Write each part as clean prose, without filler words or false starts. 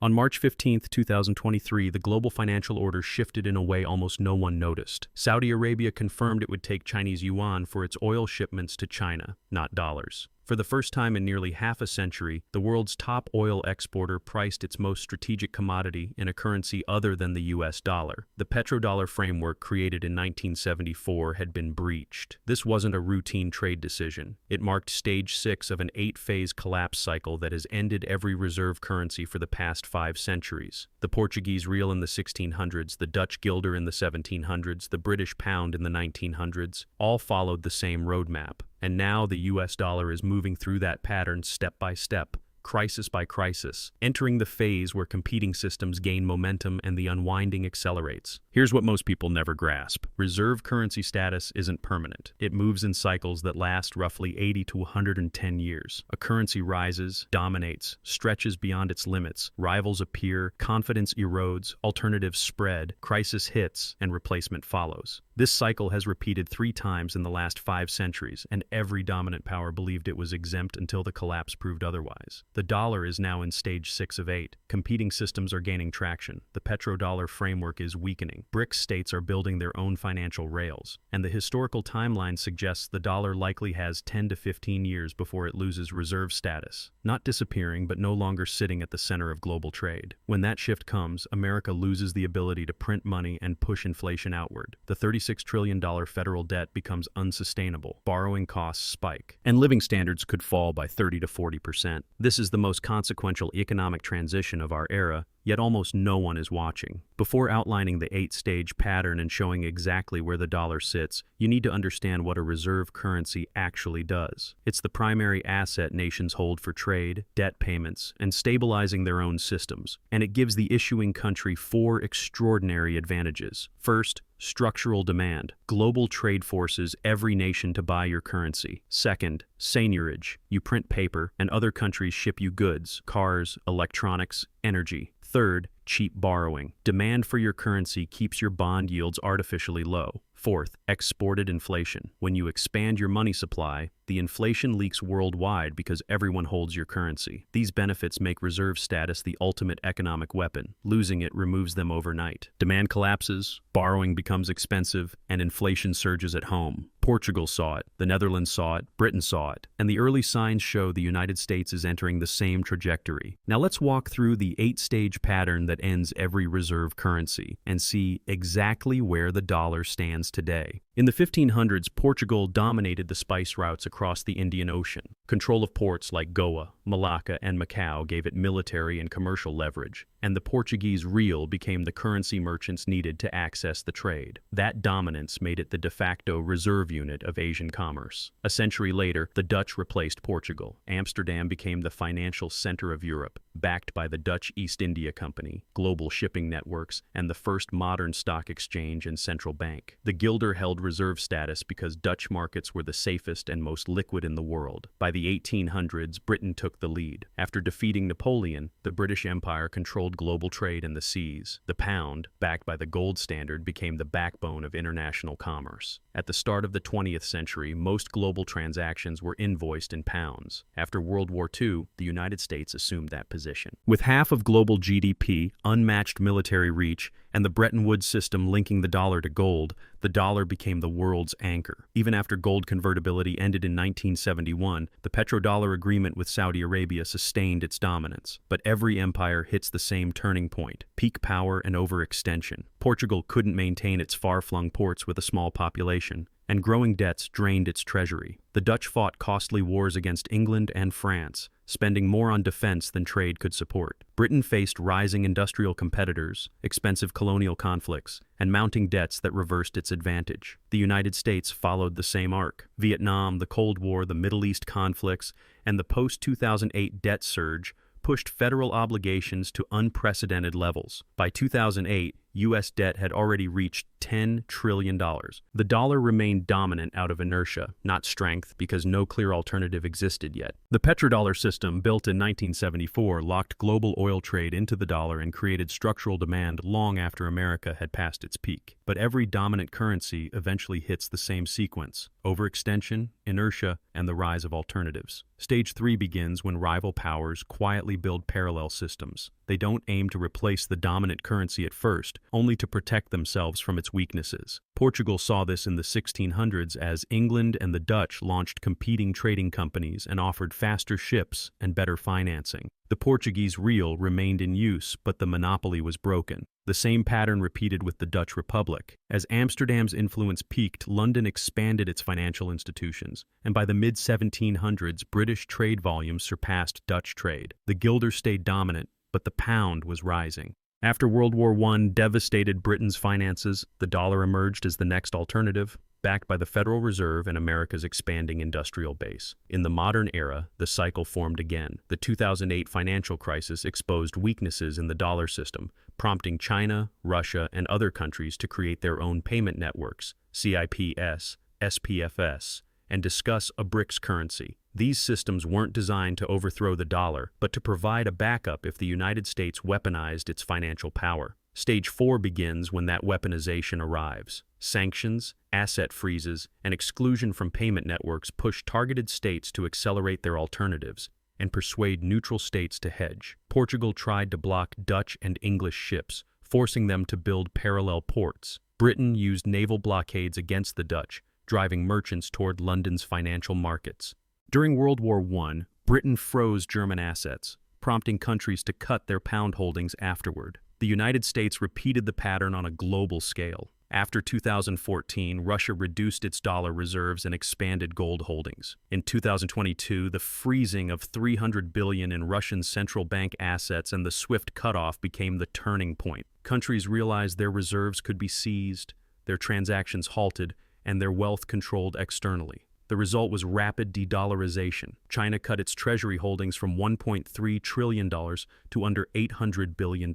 On March 15, 2023, the global financial order shifted in a way almost no one noticed. Saudi Arabia confirmed it would take Chinese yuan for its oil shipments to China, not dollars. For the first time in nearly half a century, the world's top oil exporter priced its most strategic commodity in a currency other than the US dollar. The Petrodollar framework created in 1974 had been breached. This wasn't a routine trade decision. It marked stage 6 of an 8-phase collapse cycle that has ended every reserve currency for the past 5 centuries. The Portuguese real in the 1600s, the Dutch guilder in the 1700s, the British pound in the 1900s, all followed the same roadmap. And now the US dollar is moving through that pattern step by step, crisis by crisis, entering the phase where competing systems gain momentum and the unwinding accelerates. Here's what most people never grasp. Reserve currency status isn't permanent. It moves in cycles that last roughly 80 to 110 years. A currency rises, dominates, stretches beyond its limits, rivals appear, confidence erodes, alternatives spread, crisis hits, and replacement follows. This cycle has repeated 3 times in the last 5 centuries, and every dominant power believed it was exempt until the collapse proved otherwise. The dollar is now in stage 6 of 8. Competing systems are gaining traction. The petrodollar framework is weakening. BRICS states are building their own financial rails, and the historical timeline suggests the dollar likely has 10 to 15 years before it loses reserve status. Not disappearing, but no longer sitting at the center of global trade. When that shift comes, America loses the ability to print money and push inflation outward. The $36 trillion federal debt becomes unsustainable. Borrowing costs spike, and living standards could fall by 30 to 40%. This is the most consequential economic transition of our era, yet almost no one is watching. Before outlining the 8-stage pattern and showing exactly where the dollar sits, you need to understand what a reserve currency actually does. It's the primary asset nations hold for trade, debt payments, and stabilizing their own systems, and it gives the issuing country 4 extraordinary advantages. First, structural demand. Global trade forces every nation to buy your currency. Second, seigniorage. You print paper, and other countries ship you goods, cars, electronics, energy. Third, cheap borrowing. Demand for your currency keeps your bond yields artificially low. Fourth, exported inflation. When you expand your money supply, the inflation leaks worldwide because everyone holds your currency. These benefits make reserve status the ultimate economic weapon. Losing it removes them overnight. Demand collapses, borrowing becomes expensive, and inflation surges at home. Portugal saw it, the Netherlands saw it, Britain saw it, and the early signs show the United States is entering the same trajectory. Now let's walk through the 8-stage pattern that ends every reserve currency and see exactly where the dollar stands today. In the 1500s, Portugal dominated the spice routes across the Indian Ocean. Control of ports like Goa, Malacca, and Macau gave it military and commercial leverage, and the Portuguese real became the currency merchants needed to access the trade. That dominance made it the de facto reserve unit of Asian commerce. A century later, the Dutch replaced Portugal. Amsterdam became the financial center of Europe, backed by the Dutch East India Company, global shipping networks, and the first modern stock exchange and central bank. The guilder held reserve status because Dutch markets were the safest and most liquid in the world. By the 1800s, Britain took the lead. After defeating Napoleon, the British Empire controlled global trade in the seas. The pound, backed by the gold standard, became the backbone of international commerce. At the start of the 20th century, most global transactions were invoiced in pounds. After World War II, the United States assumed that position. With half of global GDP, unmatched military reach, and the Bretton Woods system linking the dollar to gold, the dollar became the world's anchor. Even after gold convertibility ended in 1971, the petrodollar agreement with Saudi Arabia sustained its dominance. But every empire hits the same turning point: peak power and overextension. Portugal couldn't maintain its far-flung ports with a small population, and growing debts drained its treasury. The Dutch fought costly wars against England and France, spending more on defense than trade could support. Britain faced rising industrial competitors, expensive colonial conflicts, and mounting debts that reversed its advantage. The United States followed the same arc. Vietnam, the Cold War, the Middle East conflicts, and the post-2008 debt surge pushed federal obligations to unprecedented levels. By 2008, U.S. debt had already reached $10 trillion. The dollar remained dominant out of inertia, not strength, because no clear alternative existed yet. The petrodollar system, built in 1974, locked global oil trade into the dollar and created structural demand long after America had passed its peak. But every dominant currency eventually hits the same sequence: overextension, inertia, and the rise of alternatives. Stage 3 begins when rival powers quietly build parallel systems. They don't aim to replace the dominant currency at first, only to protect themselves from its weaknesses. Portugal saw this in the 1600s as England and the Dutch launched competing trading companies and offered faster ships and better financing. The Portuguese real remained in use, but the monopoly was broken. The same pattern repeated with the Dutch Republic. As Amsterdam's influence peaked, London expanded its financial institutions, and by the mid-1700s, British trade volumes surpassed Dutch trade. The guilder stayed dominant, but the pound was rising. After World War I devastated Britain's finances, the dollar emerged as the next alternative, backed by the Federal Reserve and America's expanding industrial base. In the modern era, the cycle formed again. The 2008 financial crisis exposed weaknesses in the dollar system, prompting China, Russia, and other countries to create their own payment networks, CIPS, SPFS, and discuss a BRICS currency. These systems weren't designed to overthrow the dollar, but to provide a backup if the United States weaponized its financial power. Stage 4 begins when that weaponization arrives. Sanctions, asset freezes, and exclusion from payment networks push targeted states to accelerate their alternatives and persuade neutral states to hedge. Portugal tried to block Dutch and English ships, forcing them to build parallel ports. Britain used naval blockades against the Dutch, driving merchants toward London's financial markets. During World War I, Britain froze German assets, prompting countries to cut their pound holdings afterward. The United States repeated the pattern on a global scale. After 2014, Russia reduced its dollar reserves and expanded gold holdings. In 2022, the freezing of $300 billion in Russian central bank assets and the swift cutoff became the turning point. Countries realized their reserves could be seized, their transactions halted, and their wealth controlled externally. The result was rapid de-dollarization. China cut its treasury holdings from $1.3 trillion to under $800 billion.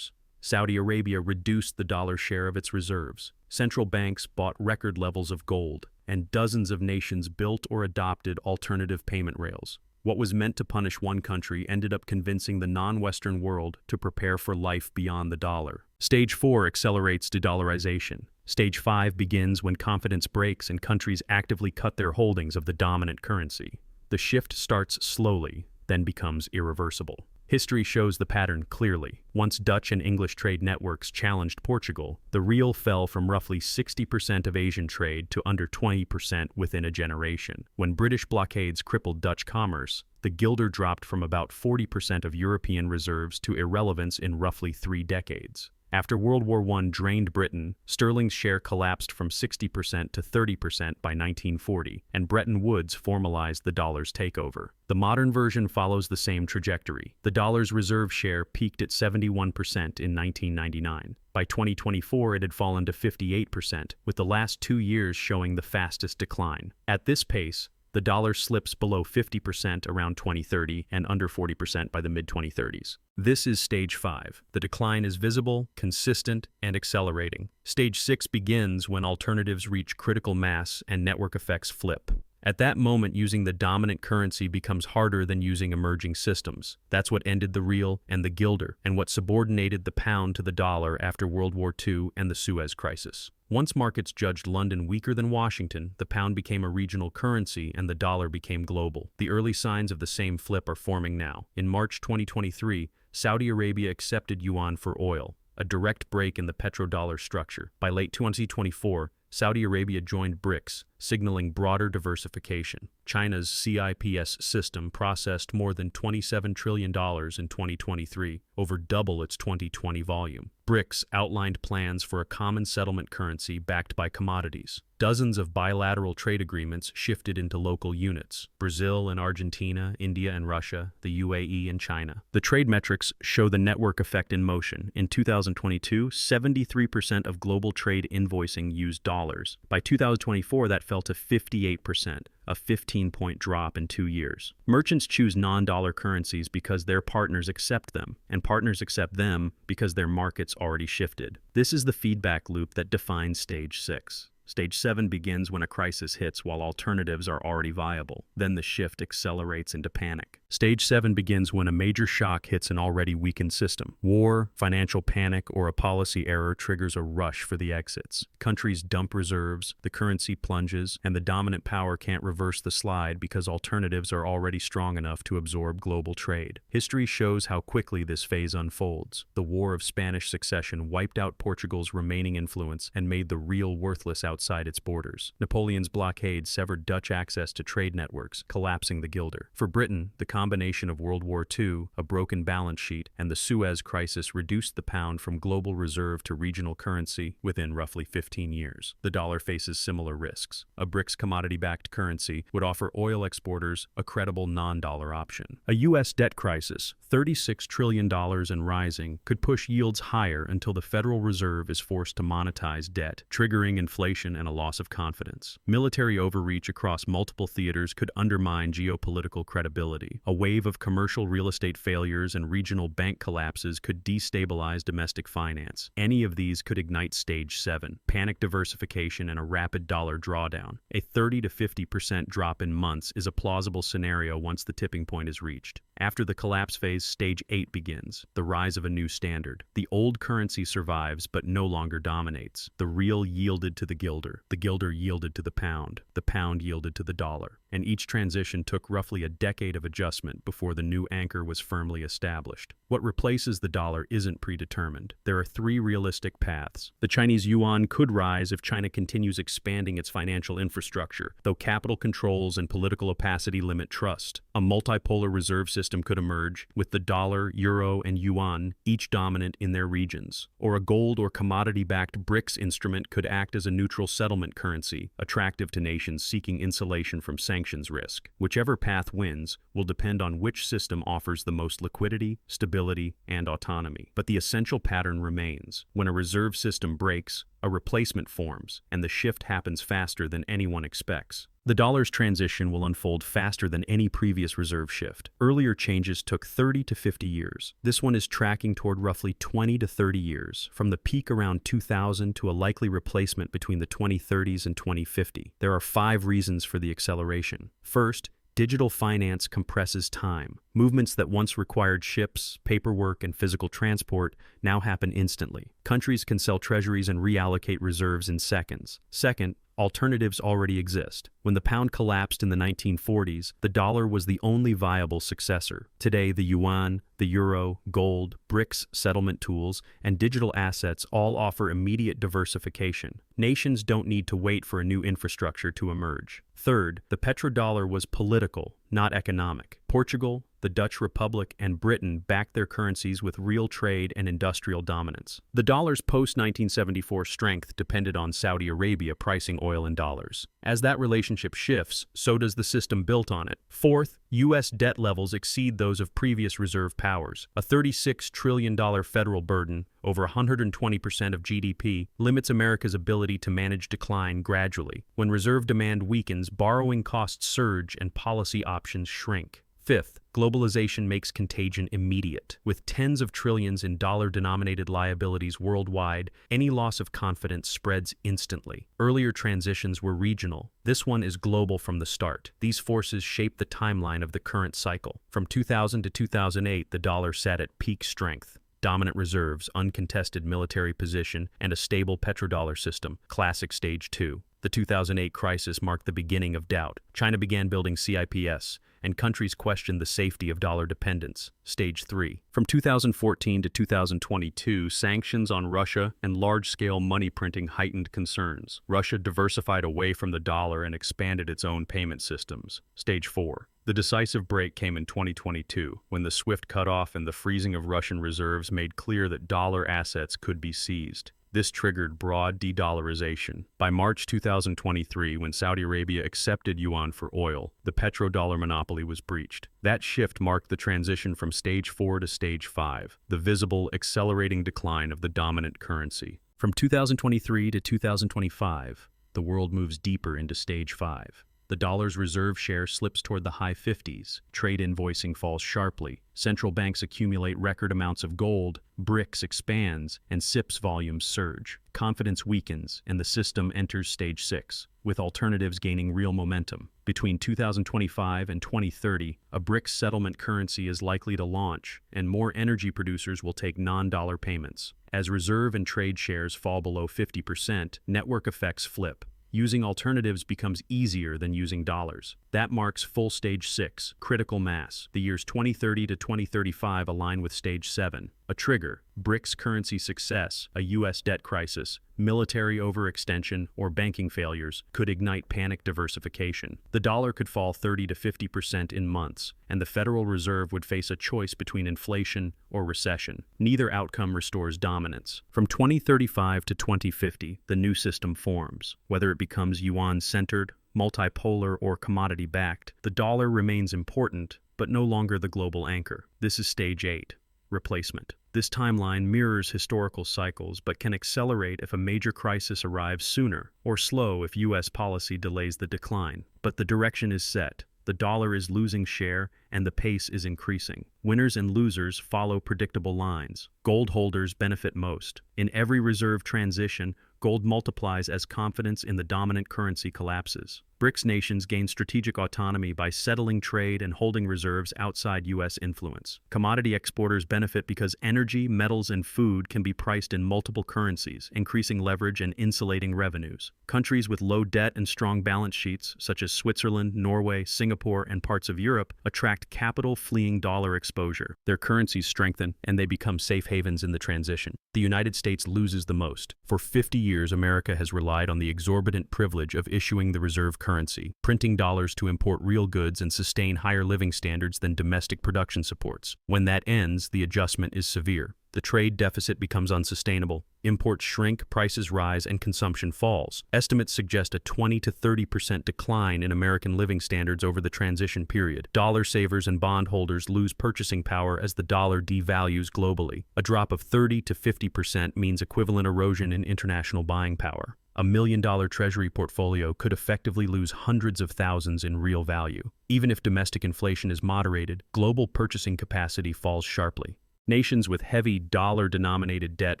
Saudi Arabia reduced the dollar share of its reserves. Central banks bought record levels of gold, and dozens of nations built or adopted alternative payment rails. What was meant to punish one country ended up convincing the non-Western world to prepare for life beyond the dollar. Stage 4 accelerates de-dollarization. Stage 5 begins when confidence breaks and countries actively cut their holdings of the dominant currency. The shift starts slowly, then becomes irreversible. History shows the pattern clearly. Once Dutch and English trade networks challenged Portugal, the real fell from roughly 60% of Asian trade to under 20% within a generation. When British blockades crippled Dutch commerce, the guilder dropped from about 40% of European reserves to irrelevance in roughly 3 decades. After World War I drained Britain, sterling's share collapsed from 60% to 30% by 1940, and Bretton Woods formalized the dollar's takeover. The modern version follows the same trajectory. The dollar's reserve share peaked at 71% in 1999. By 2024, it had fallen to 58%, with the last 2 years showing the fastest decline. At this pace, the dollar slips below 50% around 2030 and under 40% by the mid-2030s. This is Stage 5. The decline is visible, consistent, and accelerating. Stage 6 begins when alternatives reach critical mass and network effects flip. At that moment, using the dominant currency becomes harder than using emerging systems. That's what ended the real and the guilder, and what subordinated the pound to the dollar after World War II and the Suez Crisis. Once markets judged London weaker than Washington, the pound became a regional currency and the dollar became global. The early signs of the same flip are forming now. In March 2023, Saudi Arabia accepted yuan for oil, a direct break in the petrodollar structure. By late 2024, Saudi Arabia joined BRICS, signaling broader diversification. China's CIPS system processed more than $27 trillion in 2023, over double its 2020 volume. BRICS outlined plans for a common settlement currency backed by commodities. Dozens of bilateral trade agreements shifted into local units: Brazil and Argentina, India and Russia, the UAE and China. The trade metrics show the network effect in motion. In 2022, 73% of global trade invoicing used dollars. By 2024, that fell fell to 58%, a 15-point drop in 2 years. Merchants choose non-dollar currencies because their partners accept them, and partners accept them because their markets already shifted. This is the feedback loop that defines Stage 6. Stage 7 begins when a crisis hits while alternatives are already viable. Then the shift accelerates into panic. Stage 7 begins when a major shock hits an already weakened system. War, financial panic, or a policy error triggers a rush for the exits. Countries dump reserves, the currency plunges, and the dominant power can't reverse the slide because alternatives are already strong enough to absorb global trade. History shows how quickly this phase unfolds. The War of Spanish Succession wiped out Portugal's remaining influence and made the real worthless outside its borders. Napoleon's blockade severed Dutch access to trade networks, collapsing the guilder. For Britain, the combination of World War II, a broken balance sheet, and the Suez Crisis reduced the pound from global reserve to regional currency within roughly 15 years. The dollar faces similar risks. A BRICS commodity-backed currency would offer oil exporters a credible non-dollar option. A U.S. debt crisis, $36 trillion and rising, could push yields higher until the Federal Reserve is forced to monetize debt, triggering inflation and a loss of confidence. Military overreach across multiple theaters could undermine geopolitical credibility. A wave of commercial real estate failures and regional bank collapses could destabilize domestic finance. Any of these could ignite Stage 7, panic diversification and a rapid dollar drawdown. A 30 to 50% drop in months is a plausible scenario once the tipping point is reached. After the collapse phase, Stage 8 begins, the rise of a new standard. The old currency survives but no longer dominates. The real yielded to the guilder yielded to the pound yielded to the dollar, and each transition took roughly a decade of adjustment before the new anchor was firmly established. What replaces the dollar isn't predetermined. There are 3 realistic paths. The Chinese yuan could rise if China continues expanding its financial infrastructure, though capital controls and political opacity limit trust. A multipolar reserve system could emerge, with the dollar, euro, and yuan each dominant in their regions. Or a gold or commodity-backed BRICS instrument could act as a neutral settlement currency, attractive to nations seeking insulation from sanctions risk. Whichever path wins will depend on which system offers the most liquidity, stability, and autonomy. But the essential pattern remains. When a reserve system breaks, a replacement forms, and the shift happens faster than anyone expects. The dollar's transition will unfold faster than any previous reserve shift. Earlier changes took 30 to 50 years. This one is tracking toward roughly 20 to 30 years, from the peak around 2000 to a likely replacement between the 2030s and 2050. There are 5 reasons for the acceleration. First, digital finance compresses time. Movements that once required ships, paperwork, and physical transport now happen instantly. Countries can sell treasuries and reallocate reserves in seconds. Second, alternatives already exist. When the pound collapsed in the 1940s, the dollar was the only viable successor. Today, the yuan, the euro, gold, BRICS settlement tools, and digital assets all offer immediate diversification. Nations don't need to wait for a new infrastructure to emerge. Third, the petrodollar was political, not economic. Portugal, the Dutch Republic, and Britain backed their currencies with real trade and industrial dominance. The dollar's post-1974 strength depended on Saudi Arabia pricing oil in dollars. As that relationship shifts, so does the system built on it. Fourth, U.S. debt levels exceed those of previous reserve powers. A $36 trillion federal burden, over 120% of GDP, limits America's ability to manage decline gradually. When reserve demand weakens, borrowing costs surge and policy options shrink. Fifth, globalization makes contagion immediate. With tens of trillions in dollar-denominated liabilities worldwide, any loss of confidence spreads instantly. Earlier transitions were regional. This one is global from the start. These forces shape the timeline of the current cycle. From 2000 to 2008, the dollar sat at peak strength. Dominant reserves, uncontested military position, and a stable petrodollar system, classic Stage 2. The 2008 crisis marked the beginning of doubt. China began building CIPS, and countries questioned the safety of dollar dependence. Stage 3. From 2014 to 2022, sanctions on Russia and large-scale money printing heightened concerns. Russia diversified away from the dollar and expanded its own payment systems. Stage 4. The decisive break came in 2022, when the swift cutoff and the freezing of Russian reserves made clear that dollar assets could be seized. This triggered broad de-dollarization. By March 2023, when Saudi Arabia accepted yuan for oil, the petrodollar monopoly was breached. That shift marked the transition from Stage 4 to Stage 5, the visible, accelerating decline of the dominant currency. From 2023 to 2025, the world moves deeper into stage 5. The dollar's reserve share slips toward the high 50s, trade invoicing falls sharply, central banks accumulate record amounts of gold, BRICS expands, and CIPS volumes surge. Confidence weakens, and the system enters stage 6, with alternatives gaining real momentum. Between 2025 and 2030, a BRICS settlement currency is likely to launch, and more energy producers will take non-dollar payments. As reserve and trade shares fall below 50%, network effects flip. Using alternatives becomes easier than using dollars. That marks full stage 6, critical mass. The years 2030 to 2035 align with stage 7. A trigger, BRICS currency success, a U.S. debt crisis, military overextension, or banking failures could ignite panic diversification. The dollar could fall 30 to 50% in months, and the Federal Reserve would face a choice between inflation or recession. Neither outcome restores dominance. From 2035 to 2050, the new system forms. Whether it becomes yuan-centered, multipolar, or commodity-backed, the dollar remains important, but no longer the global anchor. This is stage 8. Replacement. This timeline mirrors historical cycles but can accelerate if a major crisis arrives sooner, or slow if U.S. policy delays the decline. But the direction is set. The dollar is losing share, and the pace is increasing. Winners and losers follow predictable lines. Gold holders benefit most. In every reserve transition, gold multiplies as confidence in the dominant currency collapses. BRICS nations gain strategic autonomy by settling trade and holding reserves outside U.S. influence. Commodity exporters benefit because energy, metals, and food can be priced in multiple currencies, increasing leverage and insulating revenues. Countries with low debt and strong balance sheets, such as Switzerland, Norway, Singapore, and parts of Europe, attract capital fleeing dollar exposure. Their currencies strengthen, and they become safe havens in the transition. The United States loses the most. For 50 years, America has relied on the exorbitant privilege of issuing the reserve currency, printing dollars to import real goods and sustain higher living standards than domestic production supports. When that ends, the adjustment is severe. The trade deficit becomes unsustainable. Imports shrink, prices rise, and consumption falls. Estimates suggest a 20 to 30% decline in American living standards over the transition period. Dollar savers and bondholders lose purchasing power as the dollar devalues globally. A drop of 30 to 50% means equivalent erosion in international buying power. A $1 million treasury portfolio could effectively lose hundreds of thousands in real value. Even if domestic inflation is moderated, global purchasing capacity falls sharply. Nations with heavy dollar-denominated debt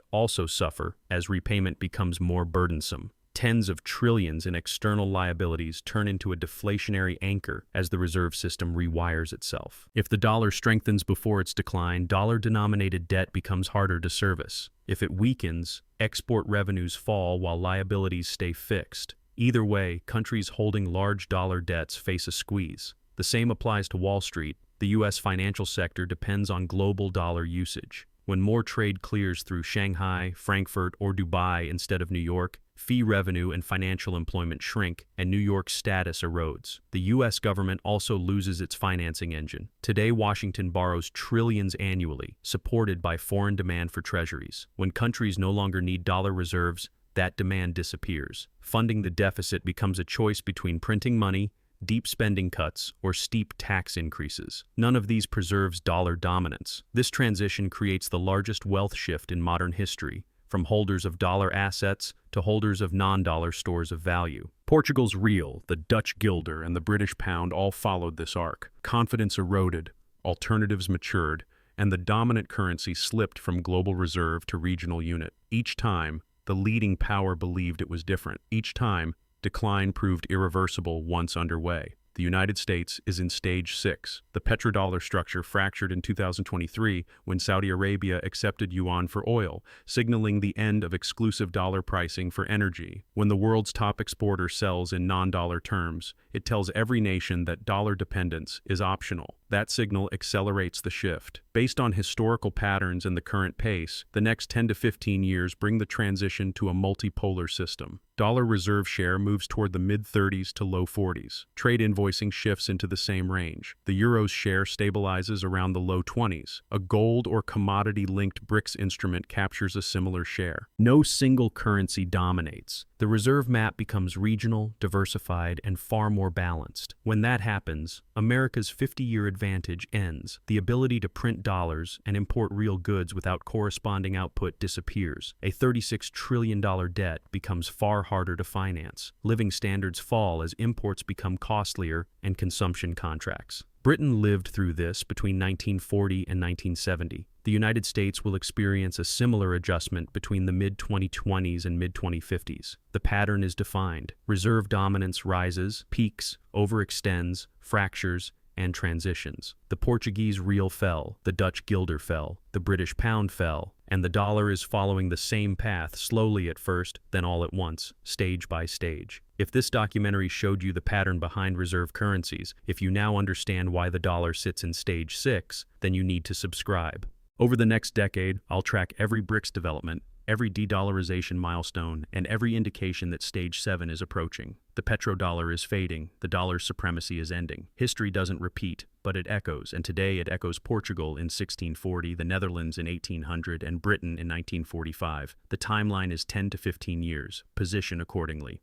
also suffer as repayment becomes more burdensome. Tens of trillions in external liabilities turn into a deflationary anchor as the reserve system rewires itself. If the dollar strengthens before its decline, dollar-denominated debt becomes harder to service. If it weakens, export revenues fall while liabilities stay fixed. Either way, countries holding large dollar debts face a squeeze. The same applies to Wall Street. The U.S. financial sector depends on global dollar usage. When more trade clears through Shanghai, Frankfurt, or Dubai instead of New York, fee revenue and financial employment shrink, and New York's status erodes. The U.S. government also loses its financing engine. Today, Washington borrows trillions annually, supported by foreign demand for treasuries. When countries no longer need dollar reserves, that demand disappears. Funding the deficit becomes a choice between printing money, deep spending cuts, or steep tax increases. None of these preserves dollar dominance. This transition creates the largest wealth shift in modern history, from holders of dollar assets to holders of non-dollar stores of value. Portugal's real, the Dutch guilder, and the British pound all followed this arc. Confidence eroded, alternatives matured, and the dominant currency slipped from global reserve to regional unit. Each time, the leading power believed it was different. Each time, decline proved irreversible once underway. The United States is in stage 6. The petrodollar structure fractured in 2023 when Saudi Arabia accepted yuan for oil, signaling the end of exclusive dollar pricing for energy. When the world's top exporter sells in non-dollar terms, it tells every nation that dollar dependence is optional. That signal accelerates the shift. Based on historical patterns and the current pace, the next 10 to 15 years bring the transition to a multipolar system. Dollar reserve share moves toward the mid-30s to low 40s. Trade invoicing shifts into the same range. The euro's share stabilizes around the low 20s. A gold or commodity-linked BRICS instrument captures a similar share. No single currency dominates. The reserve map becomes regional, diversified, and far more balanced. When that happens, America's 50-year advantage ends. The ability to print dollars and import real goods without corresponding output disappears. A $36 trillion debt becomes far harder to finance. Living standards fall as imports become costlier and consumption contracts. Britain lived through this between 1940 and 1970. The United States will experience a similar adjustment between the mid-2020s and mid-2050s. The pattern is defined. Reserve dominance rises, peaks, overextends, fractures, and transitions. The Portuguese real fell, the Dutch guilder fell, the British pound fell, and the dollar is following the same path, slowly at first, then all at once, stage by stage. If this documentary showed you the pattern behind reserve currencies, if you now understand why the dollar sits in stage 6, then you need to subscribe. Over the next decade, I'll track every BRICS development, every de-dollarization milestone, and every indication that stage 7 is approaching. The petrodollar is fading, the dollar's supremacy is ending. History doesn't repeat, but it echoes, and today it echoes Portugal in 1640, the Netherlands in 1800, and Britain in 1945. The timeline is 10 to 15 years. Position accordingly.